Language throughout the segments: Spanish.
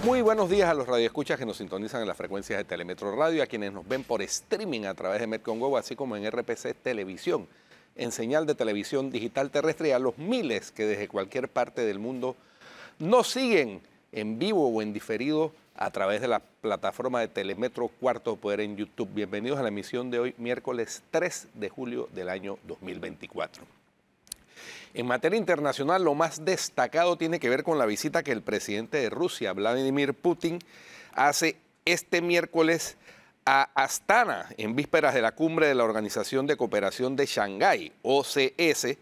Muy buenos días a los radioescuchas que nos sintonizan en las frecuencias de Telemetro Radio, a quienes nos ven por streaming a través de Metcongo, así como en RPC Televisión, en señal de televisión digital terrestre, y a los miles que desde cualquier parte del mundo nos siguen en vivo o en diferido a través de la plataforma de Telemetro Cuarto Poder en YouTube. Bienvenidos a la emisión de hoy, miércoles 3 de julio del año 2024. En materia internacional, lo más destacado tiene que ver con la visita que el presidente de Rusia, Vladimir Putin, hace este miércoles a Astana, en vísperas de la cumbre de la Organización de Cooperación de Shanghái, OCS,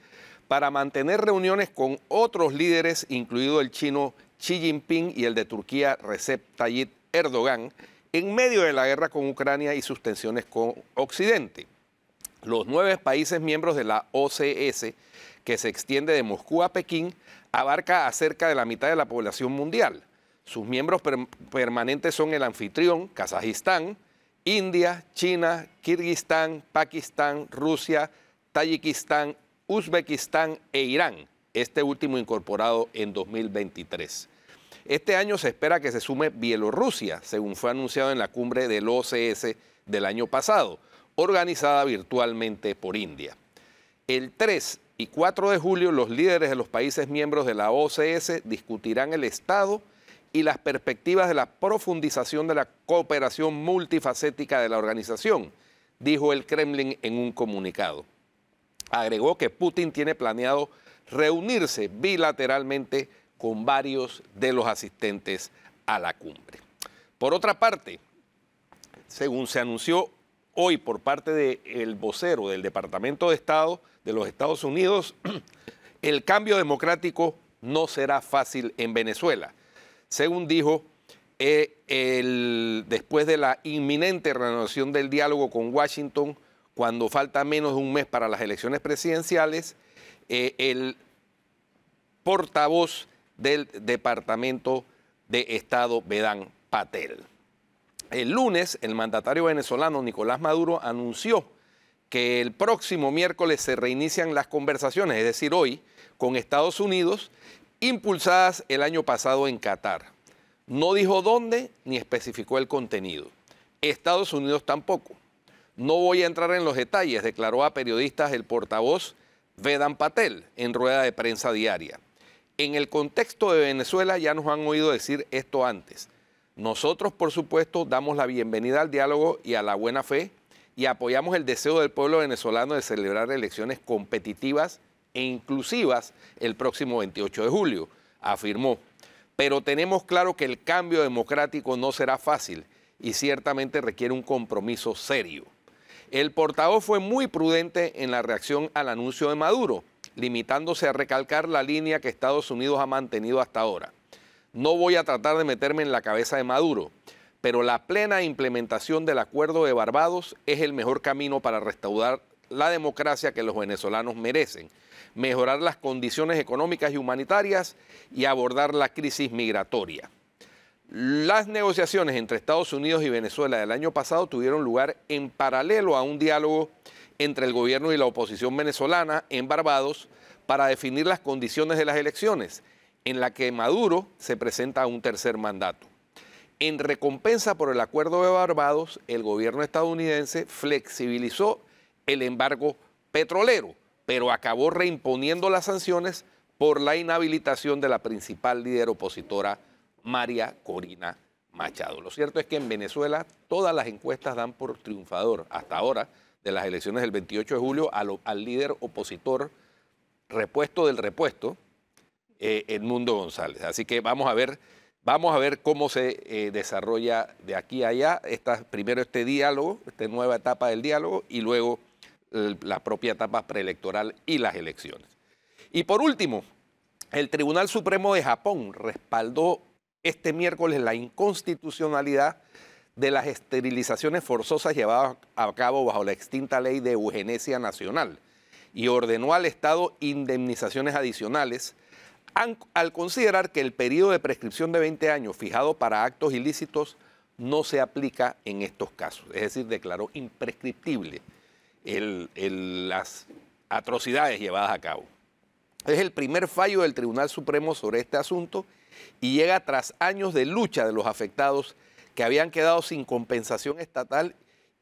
para mantener reuniones con otros líderes, incluido el chino Xi Jinping y el de Turquía, Recep Tayyip Erdogan, en medio de la guerra con Ucrania y sus tensiones con Occidente. Los 9 países miembros de la OCS, que se extiende de Moscú a Pekín, abarca a cerca de la mitad de la población mundial. Sus miembros permanentes son el anfitrión, Kazajistán, India, China, Kirguistán, Pakistán, Rusia, Tayikistán, Uzbekistán e Irán, este último incorporado en 2023. Este año se espera que se sume Bielorrusia, según fue anunciado en la cumbre del OCS del año pasado, organizada virtualmente por India. El 3 y 4 de julio, los líderes de los países miembros de la OCS discutirán el estado y las perspectivas de la profundización de la cooperación multifacética de la organización, dijo el Kremlin en un comunicado. Agregó que Putin tiene planeado reunirse bilateralmente con varios de los asistentes a la cumbre. Por otra parte, según se anunció hoy por parte del vocero del Departamento de Estado de los Estados Unidos, el cambio democrático no será fácil en Venezuela. Según dijo, después de la inminente reanudación del diálogo con Washington, cuando falta menos de un mes para las elecciones presidenciales, el portavoz del Departamento de Estado, Vedant Patel. El lunes, el mandatario venezolano Nicolás Maduro anunció que el próximo miércoles se reinician las conversaciones, es decir, hoy, con Estados Unidos, impulsadas el año pasado en Qatar. No dijo dónde ni especificó el contenido. Estados Unidos tampoco. No voy a entrar en los detalles, declaró a periodistas el portavoz Vedant Patel en rueda de prensa diaria. En el contexto de Venezuela ya nos han oído decir esto antes. Nosotros, por supuesto, damos la bienvenida al diálogo y a la buena fe y apoyamos el deseo del pueblo venezolano de celebrar elecciones competitivas e inclusivas el próximo 28 de julio, afirmó. Pero tenemos claro que el cambio democrático no será fácil y ciertamente requiere un compromiso serio. El portavoz fue muy prudente en la reacción al anuncio de Maduro, limitándose a recalcar la línea que Estados Unidos ha mantenido hasta ahora. No voy a tratar de meterme en la cabeza de Maduro, pero la plena implementación del Acuerdo de Barbados es el mejor camino para restaurar la democracia que los venezolanos merecen, mejorar las condiciones económicas y humanitarias y abordar la crisis migratoria. Las negociaciones entre Estados Unidos y Venezuela del año pasado tuvieron lugar en paralelo a un diálogo entre el gobierno y la oposición venezolana en Barbados para definir las condiciones de las elecciones, en la que Maduro se presenta a un tercer mandato. En recompensa por el Acuerdo de Barbados, el gobierno estadounidense flexibilizó el embargo petrolero, pero acabó reimponiendo las sanciones por la inhabilitación de la principal líder opositora, María Corina Machado. Lo cierto es que en Venezuela todas las encuestas dan por triunfador hasta ahora de las elecciones del 28 de julio al líder opositor repuesto del repuesto, Edmundo González. Así que vamos a ver cómo se desarrolla de aquí a allá, primero este diálogo, esta nueva etapa del diálogo y luego la propia etapa preelectoral y las elecciones. Y por último, el Tribunal Supremo de Japón respaldó este miércoles la inconstitucionalidad de las esterilizaciones forzosas llevadas a cabo bajo la extinta ley de eugenesia nacional y ordenó al Estado indemnizaciones adicionales al considerar que el periodo de prescripción de 20 años fijado para actos ilícitos no se aplica en estos casos. Es decir, declaró imprescriptible las atrocidades llevadas a cabo. Es el primer fallo del Tribunal Supremo sobre este asunto y llega tras años de lucha de los afectados que habían quedado sin compensación estatal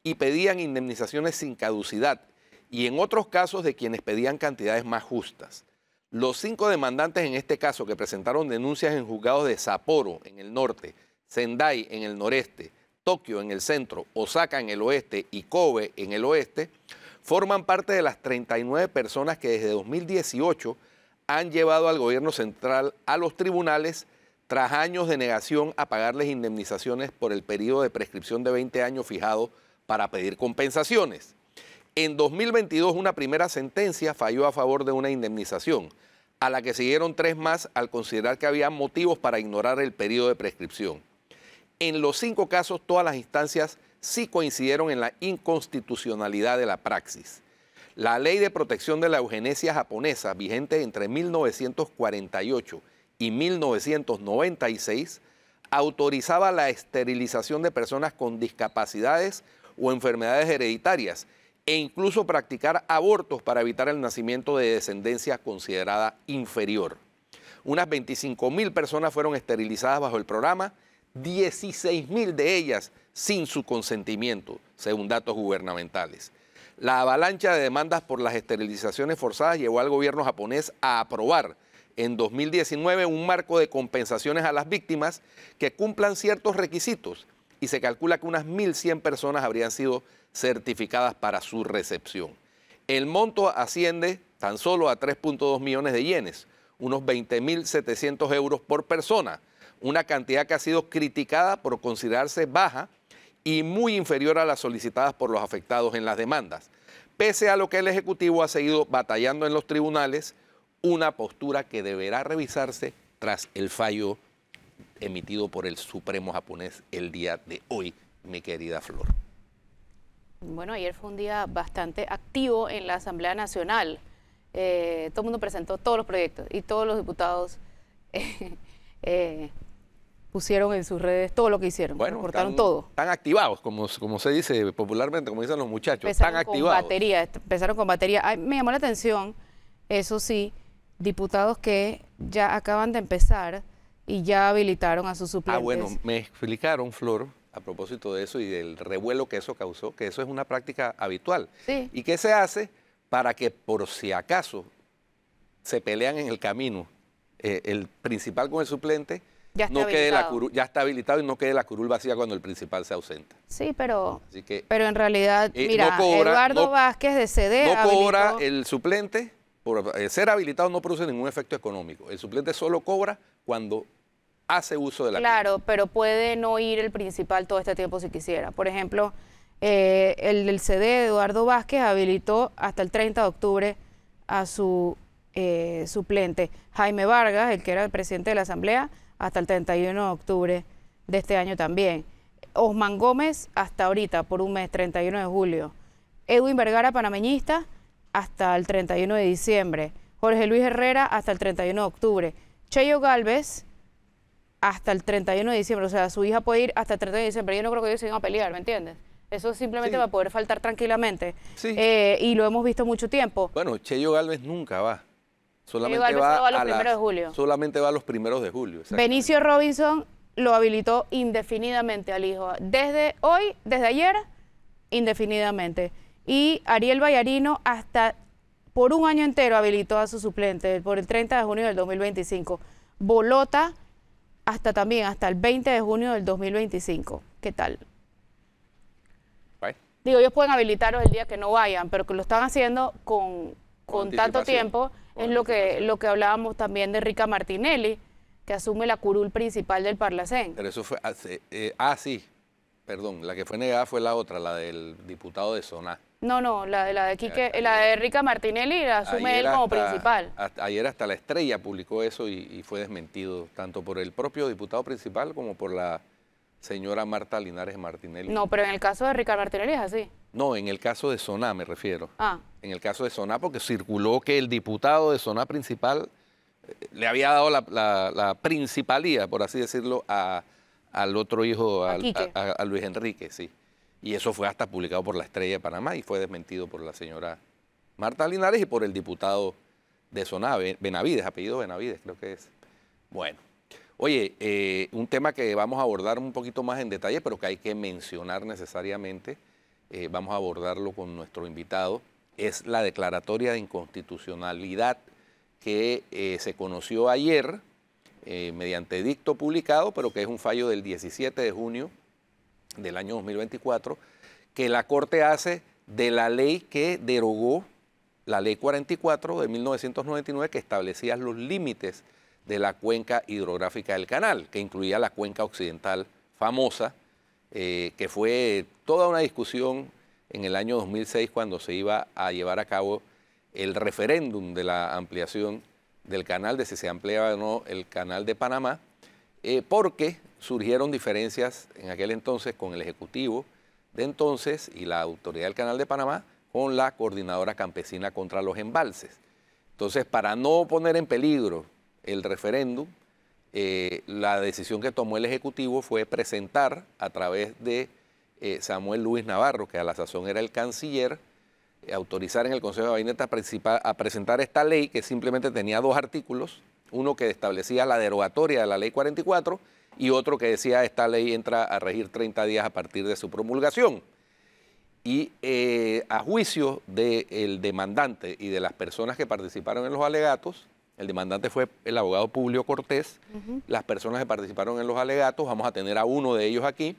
y pedían indemnizaciones sin caducidad, y en otros casos de quienes pedían cantidades más justas. Los 5 demandantes en este caso que presentaron denuncias en juzgados de Sapporo en el norte, Sendai en el noreste, Tokio en el centro, Osaka en el oeste y Kobe en el oeste, forman parte de las 39 personas que desde 2018 han llevado al gobierno central a los tribunales tras años de negación a pagarles indemnizaciones por el periodo de prescripción de 20 años fijado para pedir compensaciones. En 2022 una primera sentencia falló a favor de una indemnización, a la que siguieron 3 más al considerar que había motivos para ignorar el periodo de prescripción. En los 5 casos todas las instancias sí coincidieron en la inconstitucionalidad de la praxis. La Ley de Protección de la Eugenesia japonesa, vigente entre 1948 y 1996, autorizaba la esterilización de personas con discapacidades o enfermedades hereditarias e incluso practicar abortos para evitar el nacimiento de descendencia considerada inferior. Unas 25.000 personas fueron esterilizadas bajo el programa, 16.000 de ellas sin su consentimiento, según datos gubernamentales. La avalancha de demandas por las esterilizaciones forzadas llevó al gobierno japonés a aprobar en 2019 un marco de compensaciones a las víctimas que cumplan ciertos requisitos, y se calcula que unas 1.100 personas habrían sido certificadas para su recepción. El monto asciende tan solo a 3.2 millones de yenes, unos 20.700 euros por persona, una cantidad que ha sido criticada por considerarse baja y muy inferior a las solicitadas por los afectados en las demandas, pese a lo que el Ejecutivo ha seguido batallando en los tribunales, una postura que deberá revisarse tras el fallo emitido por el Supremo japonés el día de hoy, mi querida Flor. Bueno, ayer fue un día bastante activo en la Asamblea Nacional. Todo el mundo presentó todos los proyectos y todos los diputados pusieron en sus redes todo lo que hicieron, bueno, reportaron todo. Están activados, como se dice popularmente, como dicen los muchachos, Empezaron están activados. Empezaron con batería. Ay, me llamó la atención, eso sí, diputados que ya acaban de empezar y ya habilitaron a sus suplentes. Bueno, me explicaron, Flor, a propósito de eso y del revuelo que eso causó, que eso es una práctica habitual. Sí. ¿Y qué se hace para que por si acaso se pelean en el camino el principal con el suplente, ya está no quede habilitado. la curul, ya está habilitado y no quede la curul vacía cuando el principal se ausenta? Sí, pero en realidad, mira, Eduardo Vázquez de CD no cobra el suplente, por ser habilitado no produce ningún efecto económico. El suplente solo cobra cuando hace uso de la Claro, pero puede no ir el principal todo este tiempo si quisiera. Por ejemplo, el del CD, Eduardo Vázquez, habilitó hasta el 30 de octubre a su suplente. Jaime Vargas, el que era el presidente de la Asamblea, hasta el 31 de octubre de este año también. Osman Gómez, hasta ahorita, por un mes, 31 de julio. Edwin Vergara, panameñista, hasta el 31 de diciembre. Jorge Luis Herrera, hasta el 31 de octubre. Cheyo Gálvez, hasta el 31 de diciembre. O sea, su hija puede ir hasta el 31 de diciembre. Yo no creo que ellos se vayan a pelear, ¿me entiendes? Eso simplemente va a poder faltar tranquilamente. Sí. Y lo hemos visto mucho tiempo. Bueno, Cheyo Gálvez nunca va. Solamente va a los primeros de julio. Solamente va a los primeros de julio. Benicio Robinson lo habilitó indefinidamente al hijo. Desde hoy, desde ayer, indefinidamente. Y Ariel Vallarino hasta por un año entero habilitó a su suplente, por el 30 de junio del 2025. Bolota hasta el 20 de junio del 2025. ¿Qué tal? Digo, ellos pueden habilitarlos el día que no vayan, pero que lo están haciendo con tanto tiempo. Es lo que hablábamos también de Rica Martinelli, que asume la curul principal del Parlacén. Pero eso fue, sí, perdón, la que fue negada fue la otra, la del diputado de Soná. No, la de Rica Martinelli la asume él como principal. Ayer hasta La Estrella publicó eso y fue desmentido, tanto por el propio diputado principal como por la señora Marta Linares Martinelli. No, pero en el caso de Rica Martinelli es así. No, en el caso de Soná me refiero. Ah. En el caso de Soná, porque circuló que el diputado de Soná principal le había dado la principalía, por así decirlo, al otro hijo, a Luis Enrique, sí. Y eso fue hasta publicado por La Estrella de Panamá y fue desmentido por la señora Marta Linares y por el diputado de Soná, Benavides, apellido Benavides creo que es. Bueno, Oye, un tema que vamos a abordar un poquito más en detalle, pero que hay que mencionar necesariamente, vamos a abordarlo con nuestro invitado, es la declaratoria de inconstitucionalidad que se conoció ayer mediante edicto publicado, pero que es un fallo del 17 de junio del año 2024, que la Corte hace de la ley que derogó la Ley 44 de 1999, que establecía los límites de la cuenca hidrográfica del canal, que incluía la cuenca occidental famosa, que fue toda una discusión en el año 2006 cuando se iba a llevar a cabo el referéndum de la ampliación del canal, de si se ampliaba o no el canal de Panamá, porque surgieron diferencias en aquel entonces con el Ejecutivo de entonces y la Autoridad del Canal de Panamá con la Coordinadora Campesina contra los Embalses. Entonces, para no poner en peligro el referéndum, la decisión que tomó el Ejecutivo fue presentar a través de Samuel Luis Navarro, que a la sazón era el canciller, autorizar en el Consejo de Gabinete a presentar esta ley que simplemente tenía 2 artículos, uno que establecía la derogatoria de la Ley 44 y otro que decía esta ley entra a regir 30 días a partir de su promulgación. Y a juicio del demandante y de las personas que participaron en los alegatos, el demandante fue el abogado Publio Cortés, las personas que participaron en los alegatos, vamos a tener a uno de ellos aquí,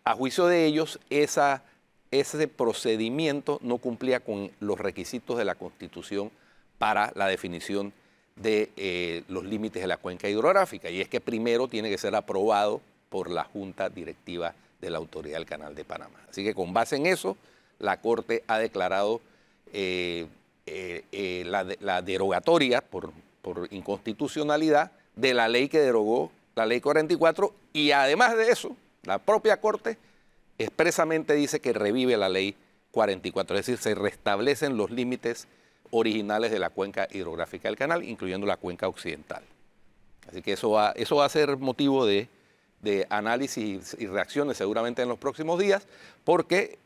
a juicio de ellos ese procedimiento no cumplía con los requisitos de la Constitución para la definición de los límites de la cuenca hidrográfica, y es que primero tiene que ser aprobado por la Junta Directiva de la Autoridad del Canal de Panamá. Así que con base en eso, la Corte ha declarado la derogatoria por inconstitucionalidad de la ley que derogó la Ley 44, y además de eso, la propia Corte expresamente dice que revive la Ley 44, es decir, se restablecen los límites originales de la cuenca hidrográfica del canal, incluyendo la cuenca occidental. Así que eso va a ser motivo de análisis y reacciones seguramente en los próximos días, porque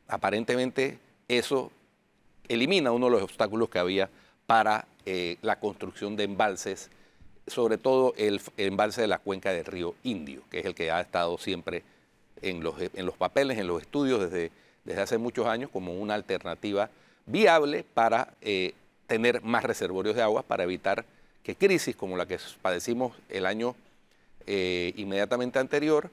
aparentemente eso elimina uno de los obstáculos que había para la construcción de embalses, sobre todo el embalse de la cuenca del río Indio, que es el que ha estado siempre en los papeles, en los estudios desde hace muchos años como una alternativa viable para tener más reservorios de agua, para evitar que crisis como la que padecimos el año inmediatamente anterior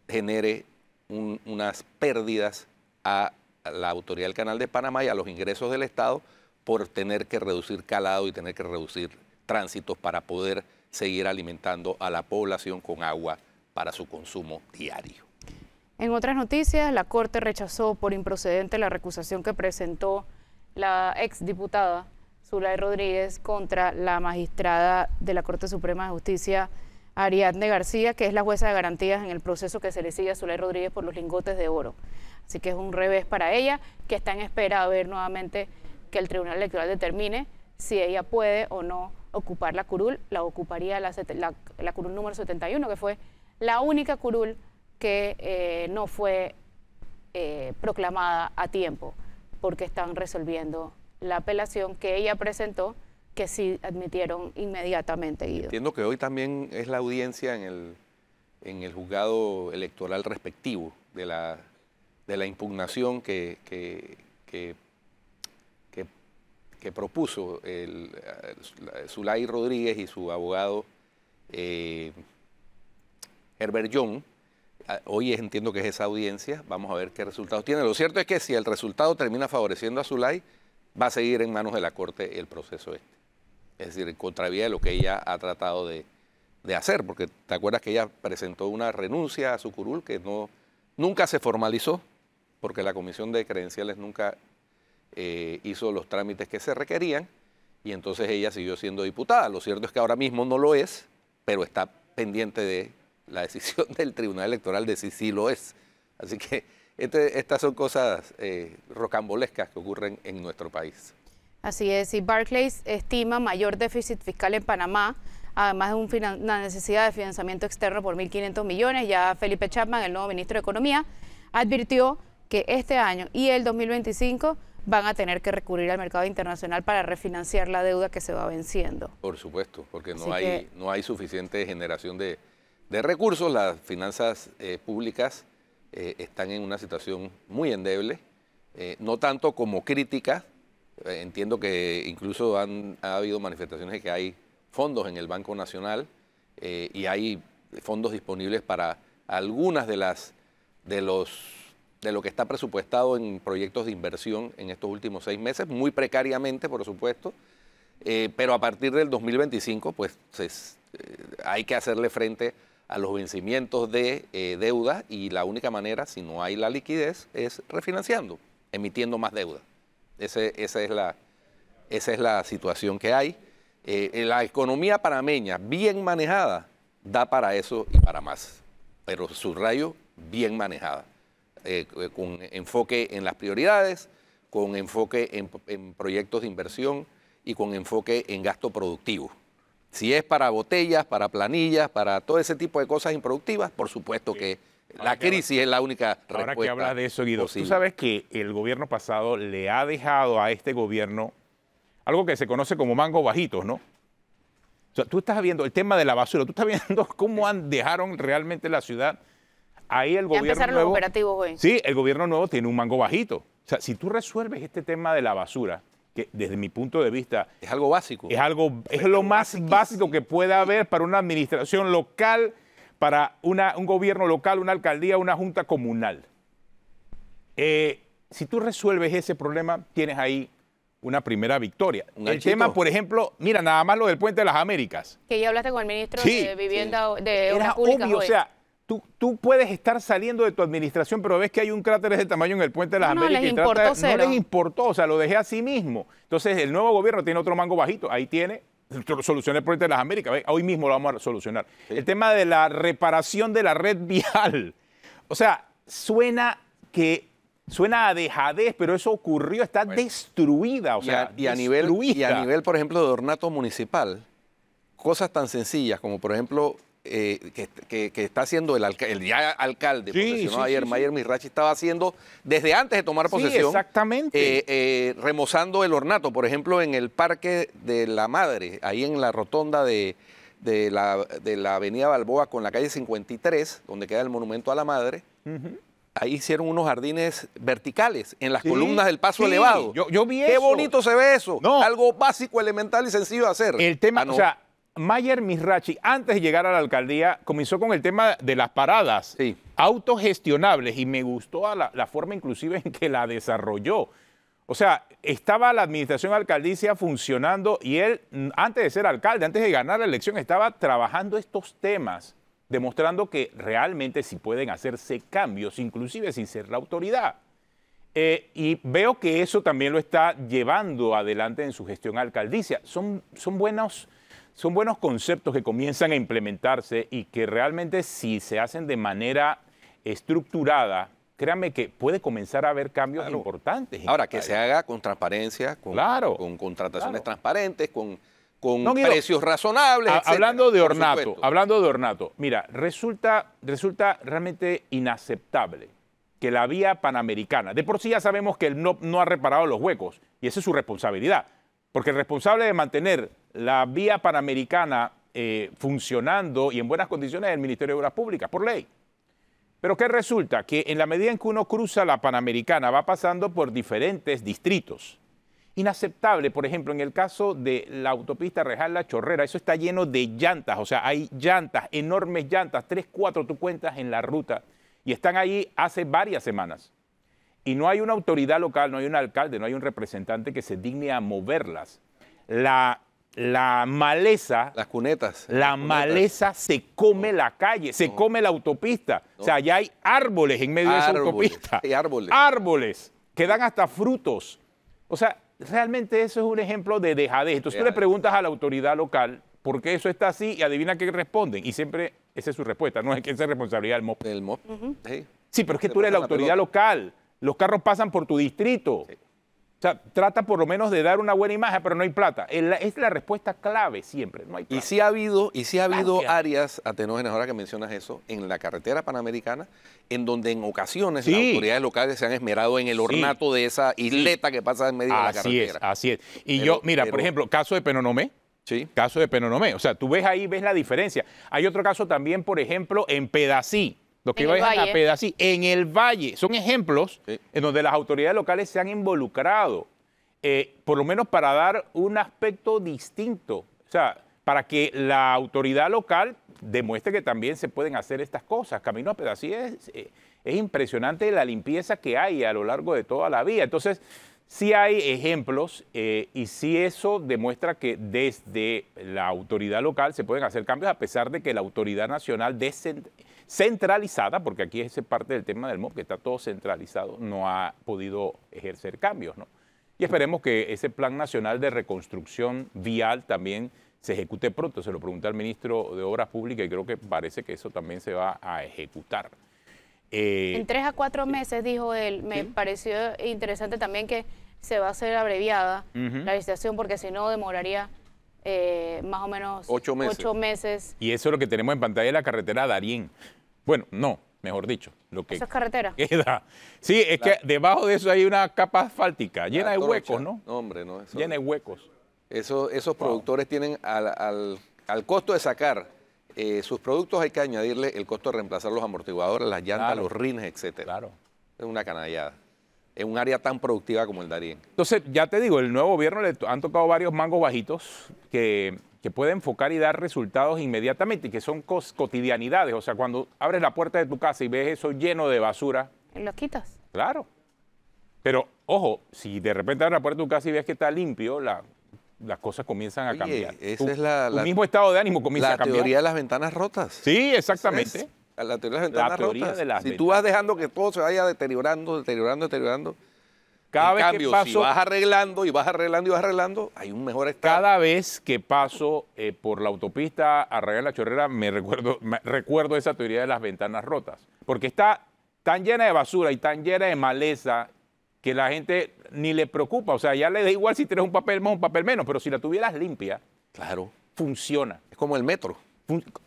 genere unas pérdidas a la Autoridad del Canal de Panamá y a los ingresos del Estado por tener que reducir calado y tener que reducir tránsitos para poder seguir alimentando a la población con agua para su consumo diario. En otras noticias, la Corte rechazó por improcedente la recusación que presentó la exdiputada Zulay Rodríguez contra la magistrada de la Corte Suprema de Justicia, Ariadne García, que es la jueza de garantías en el proceso que se le sigue a Zulay Rodríguez por los lingotes de oro. Así que es un revés para ella, que está en espera a ver nuevamente que el Tribunal Electoral determine si ella puede o no ocupar la curul. La ocuparía la curul número 71, que fue la única curul que no fue proclamada a tiempo, porque están resolviendo la apelación que ella presentó, que sí admitieron inmediatamente, Guido. Entiendo que hoy también es la audiencia en el juzgado electoral respectivo de la impugnación que propuso Zulay Rodríguez y su abogado Herbert John. Hoy entiendo que es esa audiencia, vamos a ver qué resultados tiene. Lo cierto es que si el resultado termina favoreciendo a Zulay, va a seguir en manos de la Corte el proceso este. Es decir, en contravía de lo que ella ha tratado de hacer, porque te acuerdas que ella presentó una renuncia a su curul que nunca se formalizó, porque la Comisión de Credenciales nunca hizo los trámites que se requerían, y entonces ella siguió siendo diputada. Lo cierto es que ahora mismo no lo es, pero está pendiente de la decisión del Tribunal Electoral de si sí lo es. Así que estas son cosas rocambolescas que ocurren en nuestro país. Así es, y Barclays estima mayor déficit fiscal en Panamá, además de una necesidad de financiamiento externo por 1.500 millones. Ya Felipe Chapman, el nuevo ministro de Economía, advirtió que este año y el 2025 van a tener que recurrir al mercado internacional para refinanciar la deuda que se va venciendo. Por supuesto, porque Así no hay suficiente generación de recursos. Las finanzas públicas están en una situación muy endeble, no tanto como crítica. Entiendo que incluso ha habido manifestaciones de que hay fondos en el Banco Nacional y hay fondos disponibles para algunas de lo que está presupuestado en proyectos de inversión en estos últimos 6 meses, muy precariamente, por supuesto, pero a partir del 2025, pues hay que hacerle frente a los vencimientos de deuda y la única manera, si no hay la liquidez, es refinanciando, emitiendo más deuda. Esa es la situación que hay. La economía panameña, bien manejada, da para eso y para más, pero subrayo, bien manejada. Con enfoque en las prioridades, con enfoque en proyectos de inversión y con enfoque en gasto productivo. Si es para botellas, para planillas, para todo ese tipo de cosas improductivas, por supuesto que la crisis es la única respuesta. Ahora que hablas de eso, Guido, posible. tú sabes que el gobierno pasado le ha dejado a este gobierno algo que se conoce como mangos bajitos, ¿no? O sea, tú estás viendo el tema de la basura, tú estás viendo cómo dejaron realmente la ciudad. Ahí el Ya gobierno empezaron nuevo, los operativos hoy. sí, el gobierno nuevo tiene un mango bajito. O sea, si tú resuelves este tema de la basura, que desde mi punto de vista Es algo básico. es lo más básico que puede haber para una administración local, para un gobierno local, una alcaldía, una junta comunal. Si tú resuelves ese problema, tienes ahí una primera victoria. Un El ganchito. tema, por ejemplo, mira, nada más lo del Puente de las Américas. Que ya hablaste con el ministro Sí, de Vivienda, de Era Obras Públicas obvio, hoy. o sea, tú puedes estar saliendo de tu administración, pero ves que hay un cráter de ese tamaño en el Puente de las No, Américas. les y importó no cero. les importó, o sea, lo dejé así mismo. Entonces, el nuevo gobierno tiene otro mango bajito. Ahí tiene, soluciona el Puente de las Américas. ¿Ve? Hoy mismo lo vamos a solucionar. Sí. El tema de la reparación de la red vial. O sea, suena a dejadez, pero eso ocurrió, está destruida. O sea, y a nivel, destruida. por ejemplo, de ornato municipal, cosas tan sencillas como, por ejemplo, que está haciendo el ya alcalde, posesionado ayer, Mayer Misrachi, estaba haciendo desde antes de tomar posesión. Sí, exactamente. Remozando el ornato, por ejemplo, en el Parque de la Madre, ahí en la rotonda de la avenida Balboa con la calle 53, donde queda el monumento a la Madre. Ahí hicieron unos jardines verticales en las Sí, columnas del paso sí, elevado. yo vi Qué eso. bonito se ve eso. No. Algo básico, elemental y sencillo de hacer. El tema, No. o sea, Mayer Misrachi, antes de llegar a la alcaldía, comenzó con el tema de las paradas Sí. autogestionables y me gustó la forma inclusive en que la desarrolló. O sea, estaba la administración alcaldicia funcionando y él, antes de ser alcalde, antes de ganar la elección, estaba trabajando estos temas, demostrando que realmente sí pueden hacerse cambios, inclusive sin ser la autoridad. Y veo que eso también lo está llevando adelante en su gestión alcaldicia. Son buenos conceptos que comienzan a implementarse y que realmente si se hacen de manera estructurada, créanme que puede comenzar a haber cambios importantes. Ahora, que se haga con transparencia, con contrataciones transparentes, con precios razonables, etcétera, hablando de por ornato, mira, resulta realmente inaceptable que la vía panamericana, de por sí ya sabemos que él no ha reparado los huecos y esa es su responsabilidad, porque el responsable de mantener la vía panamericana funcionando y en buenas condiciones es el Ministerio de Obras Públicas, por ley. Pero ¿qué resulta? Que en la medida en que uno cruza la Panamericana va pasando por diferentes distritos. Inaceptable, por ejemplo, en el caso de la autopista Rejal-La Chorrera, eso está lleno de llantas, o sea, hay llantas, enormes llantas, 3, 4 tú cuentas en la ruta, y están allí hace varias semanas. Y no hay una autoridad local, no hay un alcalde, no hay un representante que se digne a moverlas. La maleza, Las cunetas. la maleza se come la calle, se come la autopista. O sea, ya hay árboles en medio de esa autopista. Hay árboles. Árboles que dan hasta frutos. O sea, realmente eso es un ejemplo de dejadez. Entonces tú le preguntas a la autoridad local por qué eso está así y adivina qué responden. Y siempre esa es su respuesta, no es que esa es responsabilidad del MOP. El MOP. Sí. Sí, pero es que tú eres la autoridad local. Los carros pasan por tu distrito. Sí. O sea, trata por lo menos de dar una buena imagen, pero no hay plata. Es la respuesta clave siempre, no hay plata. Y sí ha habido Claro. áreas, Atenógenes, ahora que mencionas eso, en la carretera panamericana, en donde en ocasiones Sí. las autoridades locales se han esmerado en el ornato de esa isleta que pasa en medio de la carretera. Así es. Y Pero- mira, por pero- ejemplo, caso de Penonomé. Sí. Caso de Penonomé. O sea, tú ves ahí, ves la diferencia. Hay otro caso también, por ejemplo, en Pedací. Los que En el vayan a Valle. Pedací, en el Valle. Son ejemplos Sí. en donde las autoridades locales se han involucrado, por lo menos para dar un aspecto distinto. O sea, para que la autoridad local demuestre que también se pueden hacer estas cosas. Camino a Pedací es impresionante la limpieza que hay a lo largo de toda la vía. Entonces, sí hay ejemplos y sí eso demuestra que desde la autoridad local se pueden hacer cambios a pesar de que la autoridad nacional centralizada, porque aquí es parte del tema del MOP, que está todo centralizado, no ha podido ejercer cambios, ¿no? Y esperemos que ese plan nacional de reconstrucción vial también se ejecute pronto. Se lo pregunté al ministro de Obras Públicas y creo que parece que eso también se va a ejecutar. En 3 a 4 meses, dijo él. Me pareció interesante también que se va a hacer abreviada la licitación, porque si no demoraría más o menos 8 meses. 8 meses. Y eso es lo que tenemos en pantalla de la carretera Darién. Bueno, no, mejor dicho, lo que ¿Eso es carretera? queda. Sí, es que debajo de eso hay una capa asfáltica llena de La huecos, trocha. ¿no? No, hombre, no. Eso, Llena de huecos. esos productores tienen al costo de sacar sus productos, hay que añadirle el costo de reemplazar los amortiguadores, las llantas, Claro. los rines, etcétera. Claro. Es una canallada. En un área tan productiva como el Darién. Entonces, ya te digo, el nuevo gobierno le han tocado varios mangos bajitos que puede enfocar y dar resultados inmediatamente y que son cotidianidades. O sea, cuando abres la puerta de tu casa y ves eso lleno de basura, ¿Los quitas? claro. Pero, ojo, si de repente abres la puerta de tu casa y ves que está limpio, las cosas comienzan a Oye, cambiar. esa Tu- es la- tu la- mismo estado de ánimo comienza La a cambiar. teoría de las ventanas rotas. Sí, exactamente. Es la teoría de las ventanas teoría rotas. de las Si tú ventanas. vas dejando que todo se vaya deteriorando, Cada en vez cambio, que paso, si vas arreglando y vas arreglando y vas arreglando, hay un mejor estado. cada vez que paso por la autopista a Rayar la Chorrera, me recuerdo esa teoría de las ventanas rotas. Porque está tan llena de basura y tan llena de maleza que la gente ni le preocupa. O sea, ya le da igual si tienes un papel más o un papel menos, pero si la tuvieras limpia, Claro. funciona. Es como el metro.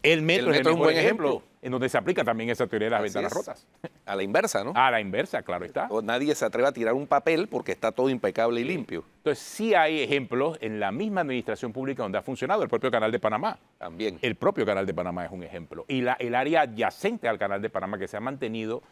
El metro es el es un mejor buen ejemplo. en donde se aplica también esa teoría de las Así ventanas es. rotas. A la inversa, ¿no? A la inversa, claro está. O nadie se atreve a tirar un papel porque está todo impecable y limpio. Entonces, sí hay ejemplos en la misma administración pública donde ha funcionado el propio Canal de Panamá. También. El propio Canal de Panamá es un ejemplo. Y el área adyacente al Canal de Panamá que se ha mantenido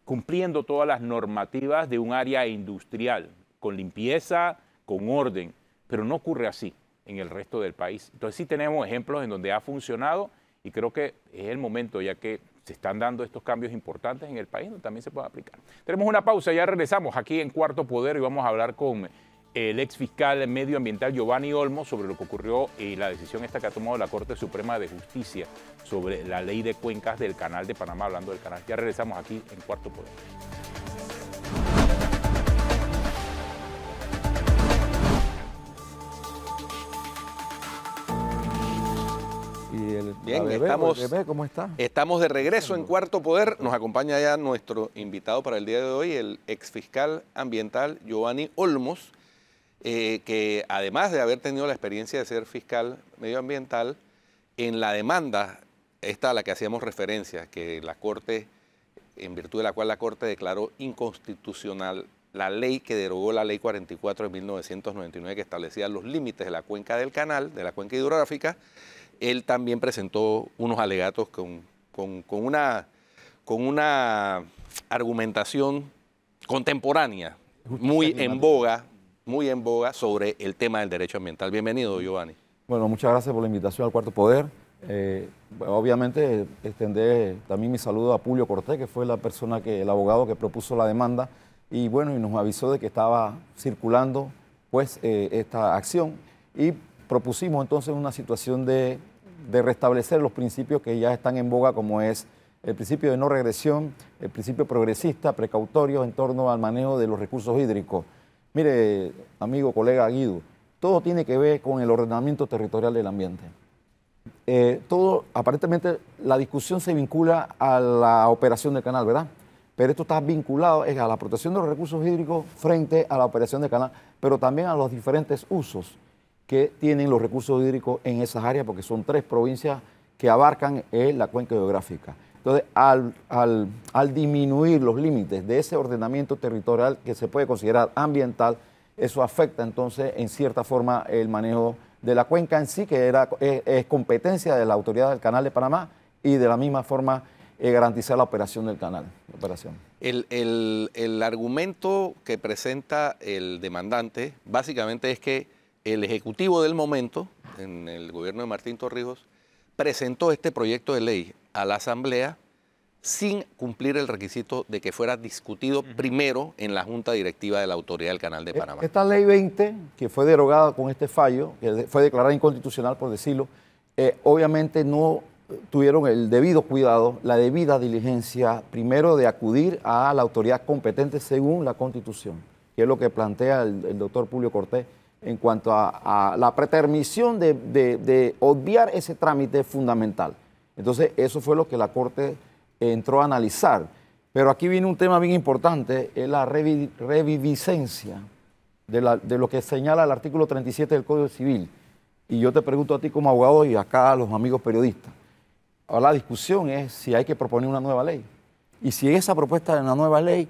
cumpliendo todas las normativas de un área industrial, con limpieza, con orden, pero no ocurre así en el resto del país. Entonces sí tenemos ejemplos en donde ha funcionado y creo que es el momento, ya que se están dando estos cambios importantes en el país, donde también se puede aplicar. Tenemos una pausa, ya regresamos aquí en Cuarto Poder y vamos a hablar con el ex fiscal medioambiental Giovanni Olmos sobre lo que ocurrió y la decisión esta que ha tomado la Corte Suprema de Justicia sobre la ley de cuencas del Canal de Panamá, hablando del canal. Ya regresamos aquí en Cuarto Poder. Y Bien, la bebé, estamos- el bebé, ¿cómo está? Estamos de regreso en Cuarto Poder. Nos acompaña ya nuestro invitado para el día de hoy, el exfiscal ambiental Giovanni Olmos, que además de haber tenido la experiencia de ser fiscal medioambiental, en la demanda, esta a la que hacíamos referencia, que la Corte, en virtud de la cual la Corte declaró inconstitucional la ley que derogó la Ley 44 de 1999, que establecía los límites de la cuenca del canal, de la cuenca hidrográfica, él también presentó unos alegatos con una argumentación contemporánea, muy en boga sobre el tema del derecho ambiental. Bienvenido, Giovanni. Bueno, muchas gracias por la invitación al Cuarto Poder. Obviamente extender también mi saludo a Pulio Cortés, que fue el abogado que propuso la demanda y bueno, y nos avisó de que estaba circulando pues esta acción y propusimos entonces una situación de restablecer los principios que ya están en boga, como es el principio de no regresión, el principio progresista, precautorio en torno al manejo de los recursos hídricos. Mire, amigo, colega Guido, todo tiene que ver con el ordenamiento territorial del ambiente. Aparentemente, la discusión se vincula a la operación del canal, ¿verdad? pero esto está vinculado a la protección de los recursos hídricos frente a la operación del canal, pero también a los diferentes usos que tienen los recursos hídricos en esas áreas, porque son 3 provincias que abarcan la cuenca hidrográfica. Entonces, al disminuir los límites de ese ordenamiento territorial que se puede considerar ambiental, eso afecta entonces en cierta forma el manejo de la cuenca en sí, que es competencia de la Autoridad del Canal de Panamá, y de la misma forma garantizar la operación del canal. El argumento que presenta el demandante básicamente es que el Ejecutivo del momento, en el gobierno de Martín Torrijos, presentó este proyecto de ley a la Asamblea sin cumplir el requisito de que fuera discutido primero en la Junta Directiva de la Autoridad del Canal de Panamá. Esta ley 20, que fue derogada con este fallo, que fue declarada inconstitucional, por decirlo, obviamente no tuvieron el debido cuidado, la debida diligencia, primero de acudir a la autoridad competente según la Constitución, que es lo que plantea el doctor Publio Cortés en cuanto a la pretermisión de obviar ese trámite fundamental. Entonces, eso fue lo que la Corte entró a analizar. Pero aquí viene un tema bien importante, es la reviviscencia de lo que señala el artículo 37 del Código Civil. Y yo te pregunto a ti como abogado y acá a los amigos periodistas. Ahora la discusión es si hay que proponer una nueva ley. Y si esa propuesta de una nueva ley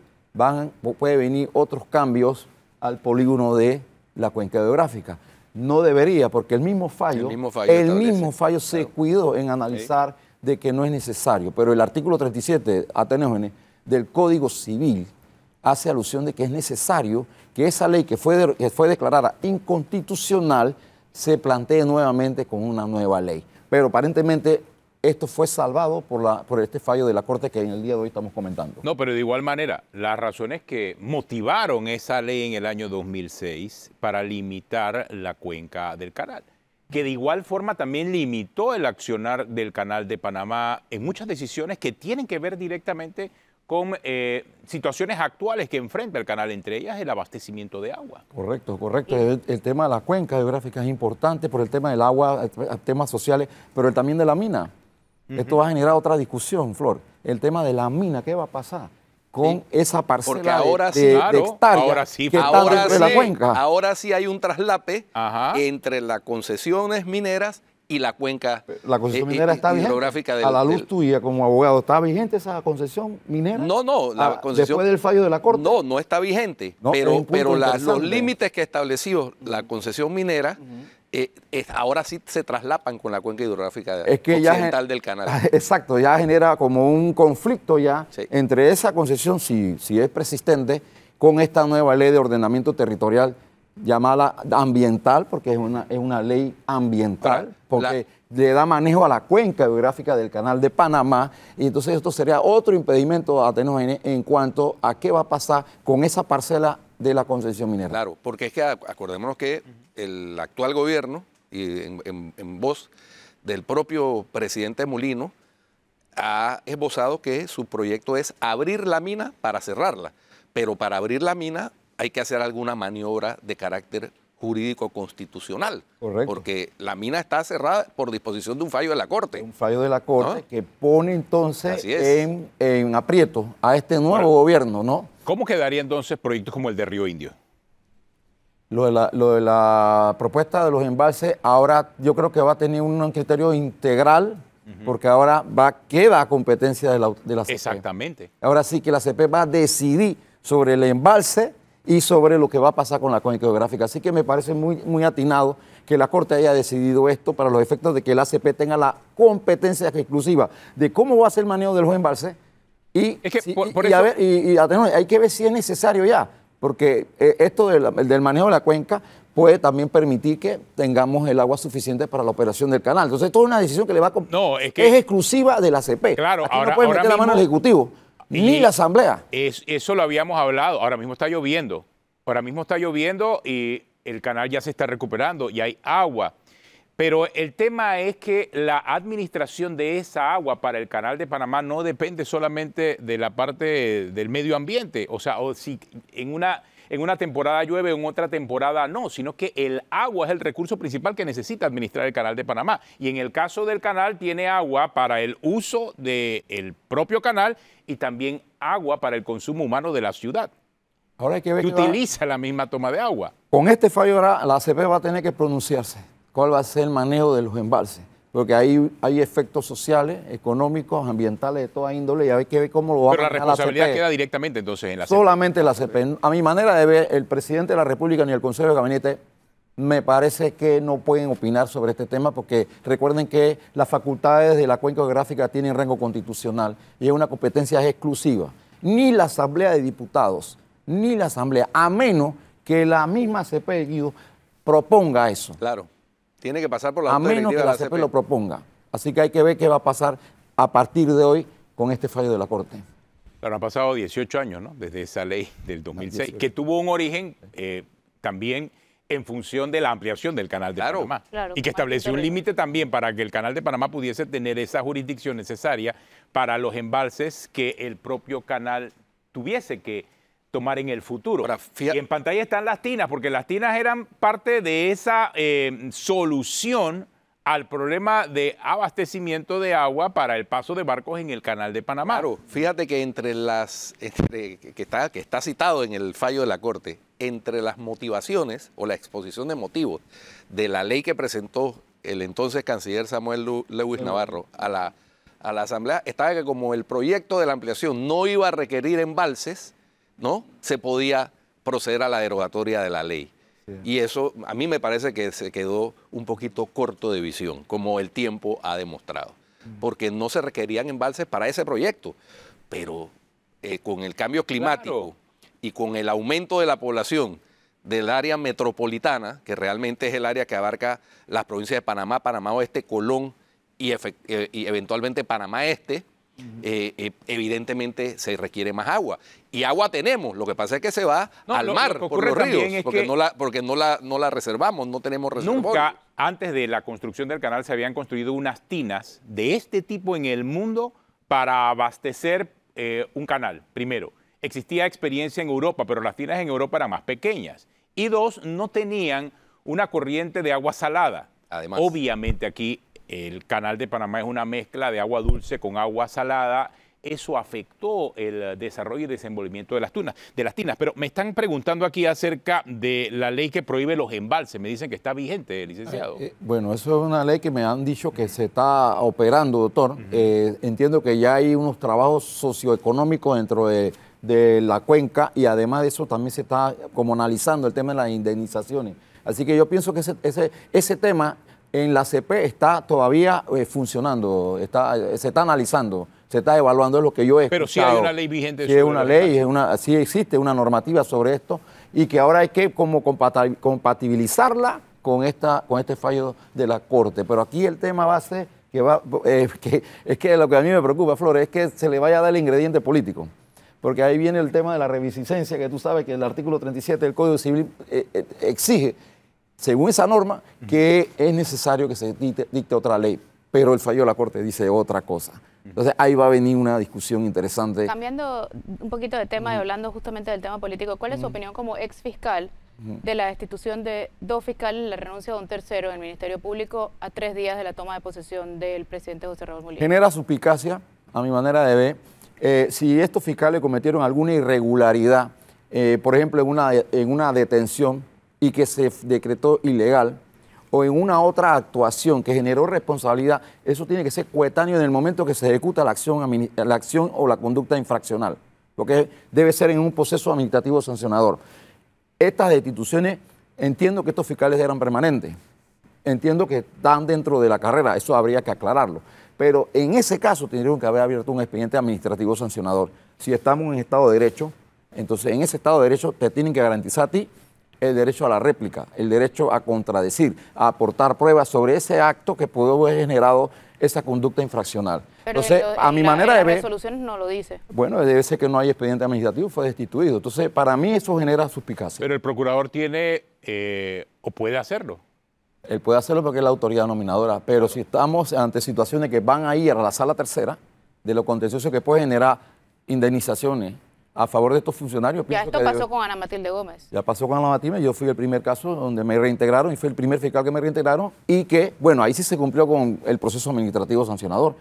puede venir otros cambios al polígono de la cuenca hidrográfica. No debería, porque el mismo fallo se cuidó en analizar de que no es necesario. Pero el artículo 37, Atenógenes, del Código Civil hace alusión de que es necesario que esa ley que fue declarada inconstitucional se plantee nuevamente con una nueva ley. Pero aparentemente esto fue salvado por este fallo de la Corte que en el día de hoy estamos comentando. No, pero de igual manera, las razones que motivaron esa ley en el año 2006 para limitar la cuenca del canal, que de igual forma también limitó el accionar del Canal de Panamá en muchas decisiones que tienen que ver directamente con situaciones actuales que enfrenta el canal, entre ellas el abastecimiento de agua. Correcto, correcto. El tema de la cuenca hidrográfica es importante por el tema del agua, temas sociales, pero también de la mina. Esto va a generar otra discusión, Flor. El tema de la mina, ¿qué va a pasar con esa parcela de hectáreas que está dentro de la cuenca? Ahora sí hay un traslape entre las concesiones mineras y la cuenca minera está hidrográfica vigente. A la luz tuya como abogado, ¿está vigente esa concesión minera? No, la concesión... Después del fallo de la Corte. No está vigente, no, pero los límites que estableció la concesión minera ahora sí se traslapan con la cuenca hidrográfica occidental del canal. Exacto, ya genera como un conflicto ya entre esa concesión, si es persistente, con esta nueva ley de ordenamiento territorial llamada ambiental, porque es una ley ambiental, porque le da manejo a la cuenca hidrográfica del Canal de Panamá, y entonces esto sería otro impedimento a Atenógenes en cuanto a qué va a pasar con esa parcela de la concesión minera. Claro, porque es que acordémonos que el actual gobierno, y en voz del propio presidente Mulino, ha esbozado que su proyecto es abrir la mina para cerrarla, pero para abrir la mina hay que hacer alguna maniobra de carácter jurídico constitucional. Correcto. Porque la mina está cerrada por disposición de un fallo de la Corte. Un fallo de la Corte, ¿no?, que pone entonces en aprieto a este nuevo gobierno, ¿no? ¿Cómo quedaría entonces proyectos como el de Río Indio? Lo de la propuesta de los embalses, ahora yo creo que va a tener un criterio integral, porque ahora queda a competencia de la CP. Exactamente. Ahora sí que la CP va a decidir sobre el embalse y sobre lo que va a pasar con la cuenca hidrográfica. Así que me parece muy atinado que la Corte haya decidido esto para los efectos de que la ACP tenga la competencia exclusiva de cómo va a ser el manejo de los embalses y hay que ver si es necesario ya, porque esto del manejo de la cuenca puede también permitir que tengamos el agua suficiente para la operación del canal. Entonces, esto es una decisión que le va a es exclusiva de la ACP. Claro, aquí no puede meter la mano el Ejecutivo. Ni la Asamblea. Eso lo habíamos hablado. Ahora mismo está lloviendo. Y el canal ya se está recuperando y hay agua. Pero el tema es que la administración de esa agua para el Canal de Panamá no depende solamente de la parte del medio ambiente. O sea, si en en una temporada llueve, en otra temporada no, sino que el agua es el recurso principal que necesita administrar el Canal de Panamá. Y en el caso del canal tiene agua para el uso del propio canal y también agua para el consumo humano de la ciudad. Ahora hay que ver Que qué utiliza la misma toma de agua. con este fallo ahora la ACP va a tener que pronunciarse cuál va a ser el manejo de los embalses, porque ahí hay efectos sociales, económicos, ambientales de toda índole y hay que ver cómo lo va a Pero la manejar responsabilidad ACP. queda directamente entonces en la ACP. Solamente la ACP. A mi manera de ver, el presidente de la República ni el Consejo de Gabinete me parece que no pueden opinar sobre este tema porque recuerden que las facultades de la cuenca geográfica tienen rango constitucional y es una competencia exclusiva. Ni la Asamblea de Diputados, ni la Asamblea, a menos que la misma ACP, Guido, proponga eso. Claro. Tiene que pasar por la A Junta menos que Directiva la de ACP lo proponga. Así que hay que ver qué va a pasar a partir de hoy con este fallo de la Corte. Claro, han pasado 18 años, ¿no? Desde esa ley del 2006, 18. que tuvo un origen también en función de la ampliación del Canal de Panamá. Claro, Y que como estableció un territorio. límite también para que el Canal de Panamá pudiese tener esa jurisdicción necesaria para los embalses que el propio canal tuviese que tomar en el futuro. Ahora, Y en pantalla están las tinas, porque las tinas eran parte de esa solución al problema de abastecimiento de agua para el paso de barcos en el Canal de Panamá. Claro, fíjate que que está citado en el fallo de la Corte, entre las motivaciones o la exposición de motivos de la ley que presentó el entonces canciller Samuel Lewis Navarro a la Asamblea, estaba que como el proyecto de la ampliación no iba a requerir embalses, ¿no? Se podía proceder a la derogatoria de la ley. Y eso a mí me parece que se quedó un poquito corto de visión, como el tiempo ha demostrado, porque no se requerían embalses para ese proyecto, pero con el cambio climático y con el aumento de la población del área metropolitana, que realmente es el área que abarca las provincias de Panamá, Panamá Oeste, Colón y eventualmente Panamá Este, evidentemente se requiere más agua. Y agua tenemos, lo que pasa es que se va al mar por los ríos, porque no la reservamos, no tenemos reservorios. Nunca antes de la construcción del canal se habían construido unas tinas de este tipo en el mundo para abastecer un canal. Primero, existía experiencia en Europa, pero las tinas en Europa eran más pequeñas. Y dos, no tenían una corriente de agua salada. Además, obviamente aquí el Canal de Panamá es una mezcla de agua dulce con agua salada. Eso afectó el desarrollo y desenvolvimiento de las tinas. Pero me están preguntando aquí acerca de la ley que prohíbe los embalses. Me dicen que está vigente, licenciado. Bueno, eso es una ley que me han dicho que se está operando, doctor. Entiendo que ya hay unos trabajos socioeconómicos dentro de la cuenca y además de eso también se está como analizando el tema de las indemnizaciones. Así que yo pienso que ese tema en la ACP está todavía funcionando, se está analizando, se está evaluando, es lo que yo he escuchado. Pero sí hay una ley vigente. Sí, es una ley, sí existe una normativa sobre esto y que ahora hay que como compatibilizarla con este fallo de la Corte. Pero aquí el tema va a ser es que lo que a mí me preocupa, Flores, es que se le vaya a dar el ingrediente político. Porque ahí viene el tema de la reviviscencia, que tú sabes que el artículo 37 del Código Civil exige, según esa norma, que es necesario que se dicte otra ley, pero el fallo de la Corte dice otra cosa. Entonces ahí va a venir una discusión interesante. Cambiando un poquito de tema y hablando justamente del tema político, ¿cuál es su opinión como ex fiscal de la destitución de 2 fiscales y la renuncia de un tercero en el Ministerio Público a 3 días de la toma de posesión del presidente José Raúl Mulino? Genera suspicacia, a mi manera de ver, si estos fiscales cometieron alguna irregularidad, por ejemplo, en una detención y que se decretó ilegal, o en una otra actuación que generó responsabilidad, eso tiene que ser coetáneo en el momento que se ejecuta la acción o la conducta infraccional, lo que debe ser en un proceso administrativo sancionador. Estas destituciones, entiendo que estos fiscales eran permanentes, entiendo que están dentro de la carrera, eso habría que aclararlo, pero en ese caso tendrían que haber abierto un expediente administrativo sancionador. Si estamos en Estado de Derecho, entonces en ese Estado de Derecho te tienen que garantizar a ti el derecho a la réplica, el derecho a contradecir, a aportar pruebas sobre ese acto que pudo haber generado esa conducta infraccional. Pero entonces, a mi manera de ver, las resoluciones no lo dice. bueno, debe ser que no hay expediente administrativo, fue destituido. Entonces, para mí eso genera suspicacia. Pero el procurador tiene o puede hacerlo. Él puede hacerlo porque es la autoridad nominadora, pero si estamos ante situaciones que van a ir a la sala tercera, de lo contencioso que puede generar indemnizaciones a favor de estos funcionarios. Ya Pienso esto que pasó con Ana Matilde Gómez. ya pasó con Ana Matilde, yo fui el primer caso donde me reintegraron y fue el primer fiscal que me reintegraron y que, bueno, ahí sí se cumplió con el proceso administrativo sancionador.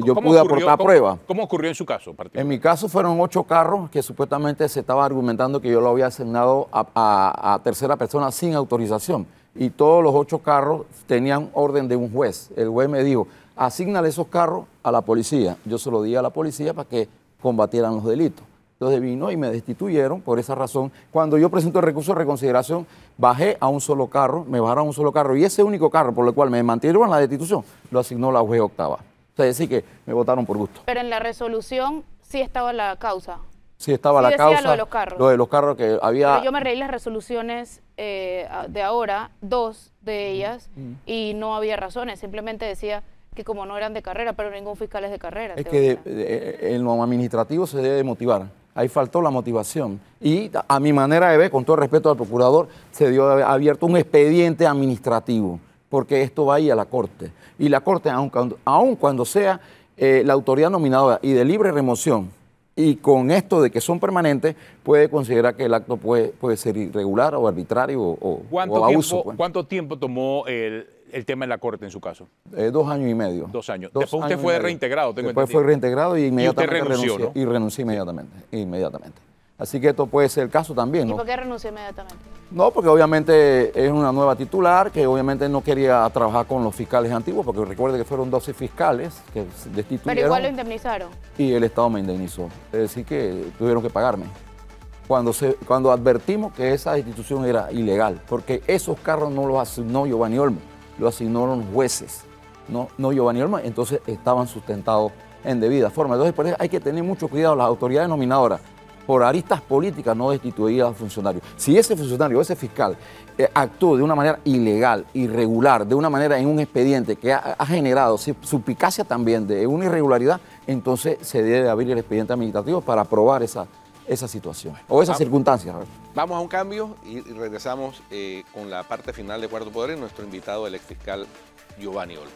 Yo pude aportar pruebas. ¿Cómo ocurrió en su caso particular? En mi caso fueron 8 carros que supuestamente se estaba argumentando que yo lo había asignado a tercera persona sin autorización. Y todos los 8 carros tenían orden de un juez. El juez me dijo, asígnale esos carros a la policía. Yo se lo di a la policía para que combatieran los delitos. Entonces vino y me destituyeron por esa razón. Cuando yo presento el recurso de reconsideración, bajé a un solo carro, me bajaron a un solo carro y ese único carro por el cual me mantuvieron en la destitución lo asignó la juez octava. O sea, es decir que me votaron por gusto. Pero en la resolución sí estaba la causa. Sí estaba Sí la decía causa. lo de los carros. Lo de los carros que había. Pero yo me reí las resoluciones de ahora, 2 de ellas, y no había razones. Simplemente decía que como no eran de carrera, pero ningún fiscal es de carrera. Es que en lo administrativo se debe motivar. Ahí faltó la motivación. Y a mi manera de ver, con todo el respeto al procurador, se dio abierto un expediente administrativo, porque esto va a ir a la Corte. Y la Corte, aun cuando sea la autoridad nominadora y de libre remoción, y con esto de que son permanentes, puede considerar que el acto puede ser irregular o arbitrario o abuso. ¿Cuánto tiempo tomó el tema en la Corte en su caso? 2 años y medio. 2 años. Después usted fue reintegrado, tengo Después entendido. fue reintegrado y inmediatamente usted renunció, renuncié. ¿no? Y renuncié inmediatamente. Así que esto puede ser el caso también, ¿Y ¿no? por qué renunció inmediatamente? No, porque obviamente es una nueva titular que obviamente no quería trabajar con los fiscales antiguos, porque recuerde que fueron 12 fiscales que se destituyeron. Pero igual lo indemnizaron. Y el Estado me indemnizó. Es decir, que tuvieron que pagarme. Cuando advertimos que esa destitución era ilegal, porque esos carros no los asignó Giovanni Olmo, los asignaron los jueces, no Giovanni Olmo, entonces estaban sustentados en debida forma. Entonces, por eso hay que tener mucho cuidado, las autoridades nominadoras, por aristas políticas no destituir al funcionario. Si ese funcionario o ese fiscal actuó de una manera ilegal, irregular, de una manera en un expediente que ha generado suspicacia también de una irregularidad, entonces se debe abrir el expediente administrativo para probar esa situación o esas circunstancias. Vamos a un cambio y regresamos con la parte final de Cuarto Poder y nuestro invitado, el exfiscal Giovanni Olmo.